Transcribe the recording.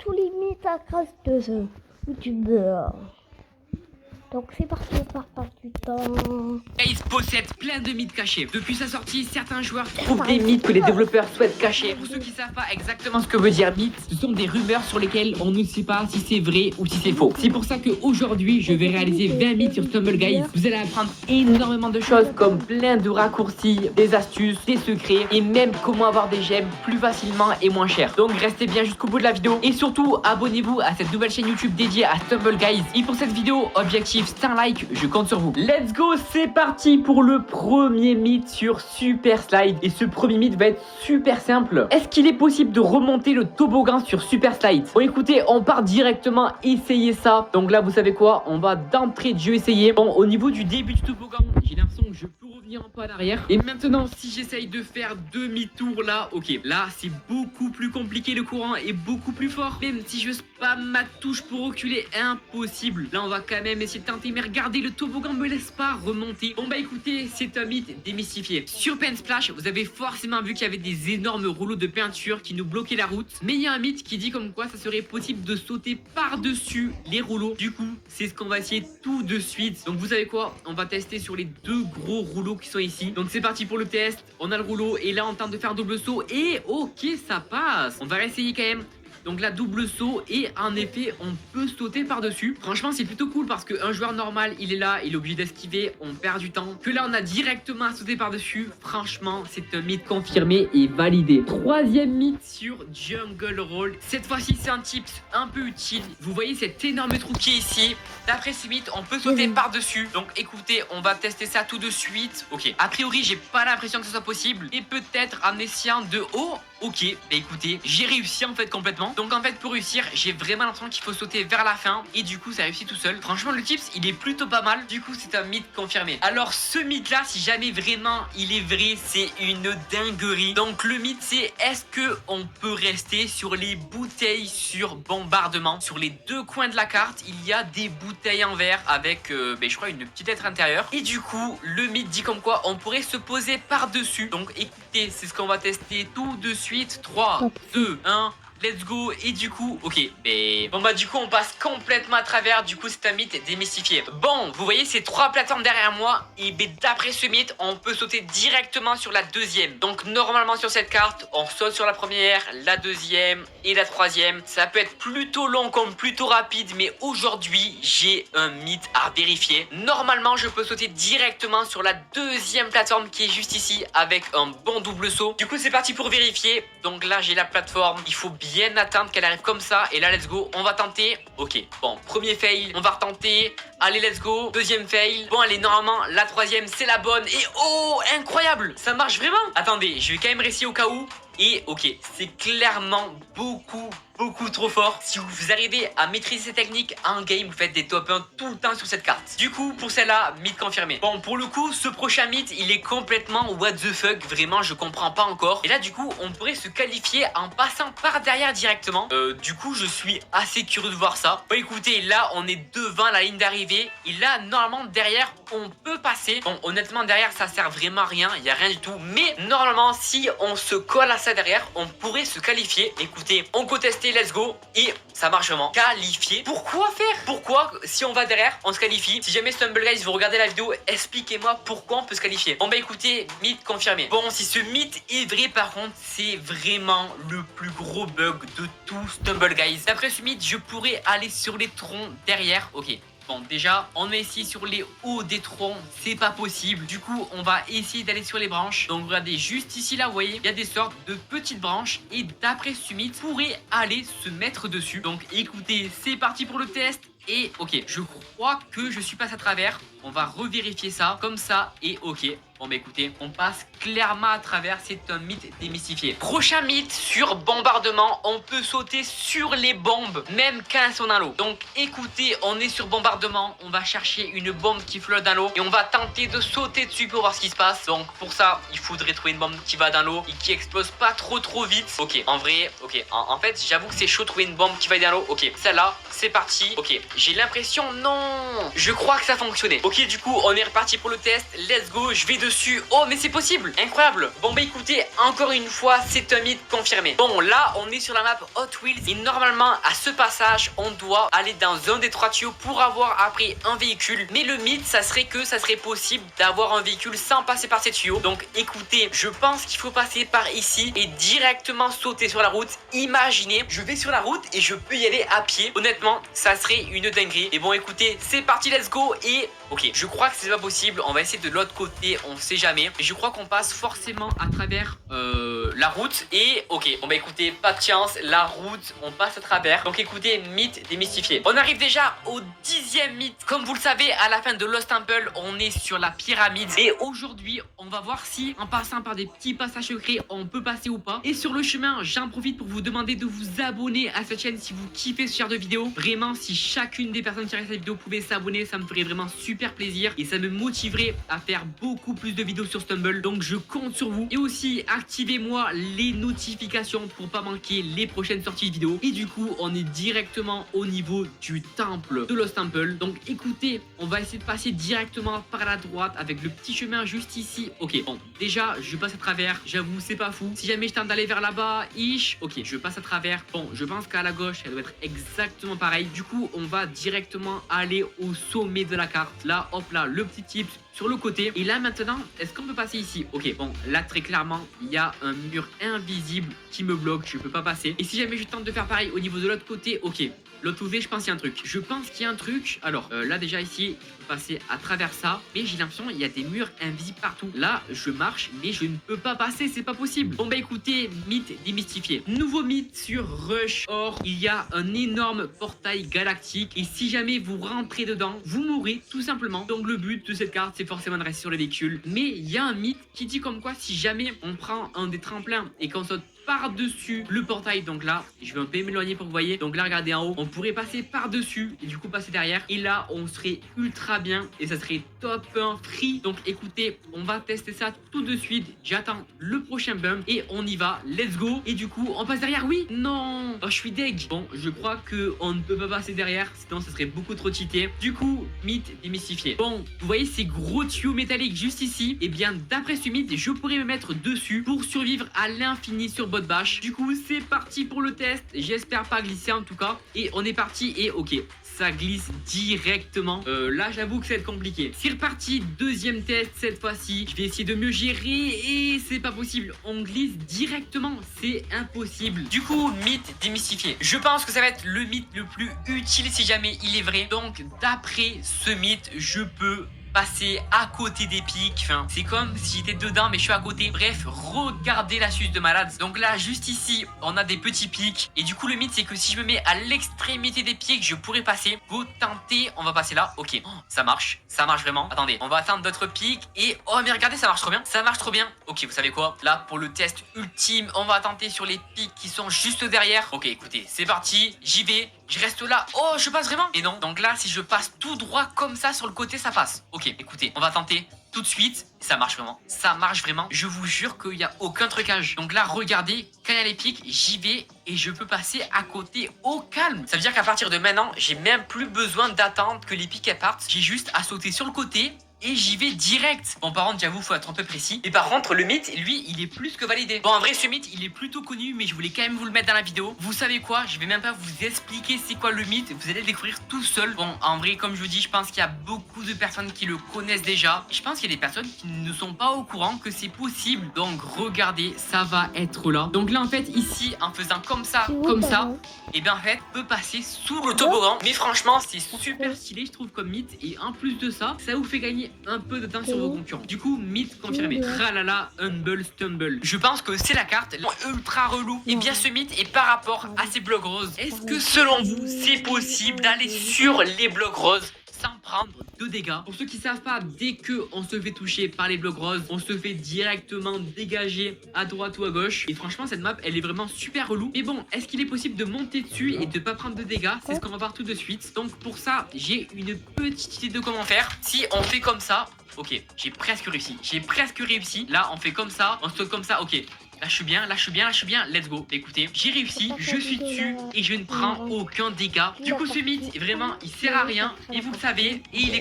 tous les mythes à grâce de ce youtubeur. Donc c'est parti, on part pas du temps. Guys possède plein de mythes cachés. Depuis sa sortie, certains joueurs trouvent des mythes que les développeurs souhaitent cacher. Pour ceux qui savent pas exactement ce que veut dire mythe, ce sont des rumeurs sur lesquelles on ne sait pas si c'est vrai ou si c'est faux. C'est pour ça qu'aujourd'hui, je vais réaliser 20 mythes sur Stumble Guys. Vous allez apprendre énormément de choses comme plein de raccourcis, des astuces, des secrets et même comment avoir des gemmes plus facilement et moins cher. Donc restez bien jusqu'au bout de la vidéo et surtout abonnez-vous à cette nouvelle chaîne YouTube dédiée à Stumble Guys. Et pour cette vidéo, objectif c'est un like, je compte sur vous. Let's go, c'est parti pour le premier mythe sur Super Slide. Et ce premier mythe va être super simple. Est-ce qu'il est possible de remonter le toboggan sur Super Slide? Bon écoutez, on part directement essayer ça. Donc là vous savez quoi, on va d'entrée de jeu essayer. Bon au niveau du début du toboggan, j'ai l'impression que je peux revenir un peu en arrière. Et maintenant si j'essaye de faire demi-tour là, ok, là c'est beaucoup plus compliqué, le courant est beaucoup plus fort. Même si je spam ma touche pour reculer, impossible. Là on va quand même essayer de tenter, mais regardez, le toboggan me laisse pas remonter. Bon bah écoutez, c'est un mythe démystifié. Sur Pen Splash, vous avez forcément vu qu'il y avait des énormes rouleaux de peinture qui nous bloquaient la route. Mais il y a un mythe qui dit comme quoi ça serait possible de sauter par-dessus les rouleaux. Du coup, c'est ce qu'on va essayer tout de suite. Donc vous savez quoi, on va tester sur les deux gros rouleaux qui sont ici. Donc c'est parti pour le test. On a le rouleau et là on tente de faire un double saut. Et ok, ça passe. On va réessayer quand même. Donc là double saut et en effet on peut sauter par dessus. Franchement c'est plutôt cool parce qu'un joueur normal il est là, il est obligé d'esquiver, on perd du temps. Que là on a directement à sauter par dessus. Franchement c'est un mythe confirmé et validé. Troisième mythe sur Jungle Roll. Cette fois-ci c'est un tips un peu utile. Vous voyez cet énorme trou qui est ici. D'après ce mythe on peut sauter par dessus. Donc écoutez, on va tester ça tout de suite. Ok, a priori j'ai pas l'impression que ce soit possible. Et peut-être en essayant de haut. Ok, bah écoutez, j'ai réussi en fait complètement. Donc en fait pour réussir, j'ai vraiment l'impression qu'il faut sauter vers la fin. Et du coup ça réussit tout seul. Franchement le tips il est plutôt pas mal. Du coup c'est un mythe confirmé. Alors ce mythe là, si jamais vraiment il est vrai, c'est une dinguerie. Donc le mythe c'est, est-ce que on peut rester sur les bouteilles sur bombardement? Sur les deux coins de la carte, il y a des bouteilles en verre avec je crois une petite lettre intérieure. Et du coup le mythe dit comme quoi on pourrait se poser par dessus. Donc écoutez, c'est ce qu'on va tester tout de suite. 3, 2, 1... Let's go. Et du coup, ok, mais bon bah du coup on passe complètement à travers. Du coup c'est un mythe démystifié. Bon, vous voyez ces trois plateformes derrière moi. Et ben d'après ce mythe, on peut sauter directement sur la deuxième. Donc normalement sur cette carte, on saute sur la première, la deuxième et la troisième. Ça peut être plutôt long comme plutôt rapide, mais aujourd'hui j'ai un mythe à vérifier. Normalement je peux sauter directement sur la deuxième plateforme qui est juste ici avec un bon double saut. Du coup c'est parti pour vérifier. Donc là j'ai la plateforme, il faut bien attendre qu'elle arrive comme ça. Et là let's go, on va tenter. Ok, bon, premier fail, on va retenter. Allez let's go, deuxième fail. Bon allez, normalement la troisième c'est la bonne. Et oh, incroyable, ça marche vraiment. Attendez, je vais quand même réessayer au cas où. Et ok, c'est clairement beaucoup trop fort. Si vous arrivez à maîtriser ces techniques en game, vous faites des top 1 tout le temps sur cette carte. Du coup, pour celle-là, mythe confirmé. Bon, pour le coup, ce prochain mythe, il est complètement what the fuck. Vraiment, je comprends pas encore. Et là, du coup, on pourrait se qualifier en passant par derrière directement. Du coup, je suis assez curieux de voir ça. Bon, écoutez, là, on est devant la ligne d'arrivée. Et là, normalement, derrière, on peut passer. Bon, honnêtement, derrière, ça sert vraiment à rien. Il n'y a rien du tout. Mais normalement, si on se colle à ça derrière, on pourrait se qualifier. Écoutez, on peut tester. Let's go. Et ça marche vraiment. Qualifié. Pourquoi faire? Pourquoi si on va derrière, on se qualifie? Si jamais Stumble Guys, vous regardez la vidéo, expliquez-moi pourquoi on peut se qualifier. Bon bah écoutez, mythe confirmé. Bon, si ce mythe est vrai par contre, c'est vraiment le plus gros bug de tout Stumble Guys. D'après ce mythe, je pourrais aller sur les troncs derrière. Ok. Bon déjà on est ici sur les hauts des troncs, c'est pas possible. Du coup on va essayer d'aller sur les branches. Donc regardez juste ici là, vous voyez, il y a des sortes de petites branches. Et d'après ce mythe, pourrait aller se mettre dessus. Donc écoutez, c'est parti pour le test. Et ok, je crois que je suis passé à travers. On va revérifier ça comme ça. Et ok, bon bah écoutez, on passe clairement à travers. C'est un mythe démystifié. Prochain mythe sur bombardement, on peut sauter sur les bombes même quand elles sont dans l'eau. Donc écoutez, on est sur bombardement, on va chercher une bombe qui flotte dans l'eau et on va tenter de sauter dessus pour voir ce qui se passe. Donc pour ça, il faudrait trouver une bombe qui va dans l'eau et qui explose pas trop vite. Ok, en vrai, ok, en fait j'avoue que c'est chaud de trouver une bombe qui va dans l'eau. Ok, celle-là, c'est parti. Ok, j'ai l'impression, non, je crois que ça fonctionnait. Ok, Ok, du coup, on est reparti pour le test. Let's go, je vais dessus. Oh, mais c'est possible, incroyable. Bon, bah écoutez, encore une fois, c'est un mythe confirmé. Bon, là, on est sur la map Hot Wheels. Et normalement, à ce passage, on doit aller dans un des 3 tuyaux pour avoir après un véhicule. Mais le mythe, ça serait que ça serait possible d'avoir un véhicule sans passer par ces tuyaux. Donc, écoutez, je pense qu'il faut passer par ici et directement sauter sur la route. Imaginez, je vais sur la route et je peux y aller à pied. Honnêtement, ça serait une dinguerie. Et bon, écoutez, c'est parti, let's go. Et ok, je crois que c'est pas possible. On va essayer de l'autre côté, on sait jamais. Mais je crois qu'on passe forcément à travers la route. Et ok, bon bah écoutez, pas de chance. La route, on passe à travers. Donc écoutez, mythe démystifié. On arrive déjà au 10e mythe. Comme vous le savez, à la fin de Lost Temple, on est sur la pyramide. Et aujourd'hui, on va voir si en passant par des petits passages secrets, on peut passer ou pas. Et sur le chemin, j'en profite pour vous demander de vous abonner à cette chaîne si vous kiffez ce genre de vidéo. Vraiment, si chacune des personnes qui regardent cette vidéo pouvait s'abonner, ça me ferait vraiment super plaisir. Et ça me motiverait à faire beaucoup plus de vidéos sur Stumble. Donc je compte sur vous. Et aussi, activez-moi les notifications pour pas manquer les prochaines sorties de vidéos. Et du coup, on est directement au niveau du temple de Lost Temple. Donc écoutez, on va essayer de passer directement par la droite avec le petit chemin juste ici. Ok, bon, déjà, je passe à travers. J'avoue, c'est pas fou. Si jamais je tente d'aller vers là-bas, ok, je passe à travers. Bon, je pense qu'à la gauche, elle doit être exactement pareil. Du coup, on va directement aller au sommet de la carte. Là, hop là, le petit tip sur le côté. Et là, maintenant, est-ce qu'on peut passer ici? Ok, bon, là, très clairement, il y a un mur invisible qui me bloque. Je peux pas passer. Et si jamais je tente de faire pareil au niveau de l'autre côté, ok. L'autre côté, je pense qu'il y a un truc. Je pense qu'il y a un truc. Alors, là, déjà, ici, je peux passer à travers ça. Mais j'ai l'impression qu'il y a des murs invisibles partout. Là, je marche, mais je ne peux pas passer. C'est pas possible. Bon, bah, écoutez, mythe démystifié. Nouveau mythe sur Rush Or. Il y a un énorme portail galactique. Et si jamais vous rentrez dedans, vous mourrez tout simplement. Donc, le but de cette carte, c'est forcément de rester sur les véhicules. Mais il y a un mythe qui dit comme quoi, si jamais on prend un des tremplins et qu'on saute par-dessus le portail, donc là je vais un peu m'éloigner pour que vous voyez, donc là regardez en haut, on pourrait passer par-dessus et du coup passer derrière, et là on serait ultra bien et ça serait top 1 free. Donc écoutez, on va tester ça tout de suite. J'attends le prochain bump et on y va, let's go. Et du coup on passe derrière. Oui, non, oh, je suis deg. Bon, je crois que on ne peut pas passer derrière, sinon ça serait beaucoup trop cheaté. Du coup, mythe démystifié. Bon, vous voyez ces gros tuyaux métalliques juste ici, et bien d'après ce mythe, je pourrais me mettre dessus pour survivre à l'infini sur bot bash. Du coup, c'est parti pour le test. J'espère pas glisser en tout cas. Et on est parti et ok, ça glisse directement. Là, j'avoue que ça va être compliqué. C'est reparti, deuxième test cette fois-ci. Je vais essayer de mieux gérer et c'est pas possible. On glisse directement, c'est impossible. Du coup, mythe démystifié. Je pense que ça va être le mythe le plus utile si jamais il est vrai. Donc, d'après ce mythe, je peux passer à côté des pics. Enfin, c'est comme si j'étais dedans mais je suis à côté. Bref, regardez l'astuce de malade. Donc là, juste ici, on a des petits pics. Et du coup, le mythe, c'est que si je me mets à l'extrémité des pics, je pourrais passer. Go tenter, on va passer là. Ok, oh, ça marche vraiment. Attendez, on va attendre d'autres pics. Et oh, mais regardez, ça marche trop bien. Ça marche trop bien. Ok, vous savez quoi? Là, pour le test ultime, on va tenter sur les pics qui sont juste derrière. Ok, écoutez, c'est parti. J'y vais. Je reste là. Oh, je passe vraiment? Et non. Donc là, si je passe tout droit comme ça sur le côté, ça passe. Ok, écoutez, on va tenter tout de suite. Ça marche vraiment. Ça marche vraiment. Je vous jure qu'il n'y a aucun trucage. Donc là, regardez, quand il y a les pics, j'y vais et je peux passer à côté au calme. Ça veut dire qu'à partir de maintenant, j'ai même plus besoin d'attendre que les pics elles partent. J'ai juste à sauter sur le côté et j'y vais direct. Bon, par contre, j'avoue, faut être un peu précis. Et par contre, le mythe, lui, il est plus que validé. Bon, en vrai, ce mythe, il est plutôt connu, mais je voulais quand même vous le mettre dans la vidéo. Vous savez quoi? Je vais même pas vous expliquer c'est quoi le mythe. Vous allez le découvrir tout seul. Bon, en vrai, comme je vous dis, je pense qu'il y a beaucoup de personnes qui le connaissent déjà. Je pense qu'il y a des personnes qui ne sont pas au courant que c'est possible. Donc, regardez, ça va être là. Donc là, en fait, ici, en faisant comme ça, et bien en fait, on peut passer sous le toboggan. Mais franchement, c'est super stylé, je trouve, comme mythe. Et en plus de ça, ça vous fait gagner un peu de temps sur vos concurrents. Du coup, mythe confirmé. Tralala, Humble Stumble. Je pense que c'est la carte ultra relou. Et bien ce mythe est par rapport à ces blocs roses. Est-ce que selon vous, c'est possible d'aller sur les blocs roses sans prendre de dégâts? Pour ceux qui savent pas, dès que on se fait toucher par les blocs roses, on se fait directement dégager à droite ou à gauche. Et franchement, cette map, elle est vraiment super relou. Mais bon, est-ce qu'il est possible de monter dessus et de pas prendre de dégâts? C'est ce qu'on va voir tout de suite. Donc pour ça, j'ai une petite idée de comment faire. Si on fait comme ça, ok, j'ai presque réussi. Là, on fait comme ça, on saute comme ça, ok. Là je suis bien, let's go. Écoutez, j'ai réussi, je suis dessus et je ne prends aucun dégât. Du coup ce mythe, vraiment, il sert à rien. Et vous le savez, et il est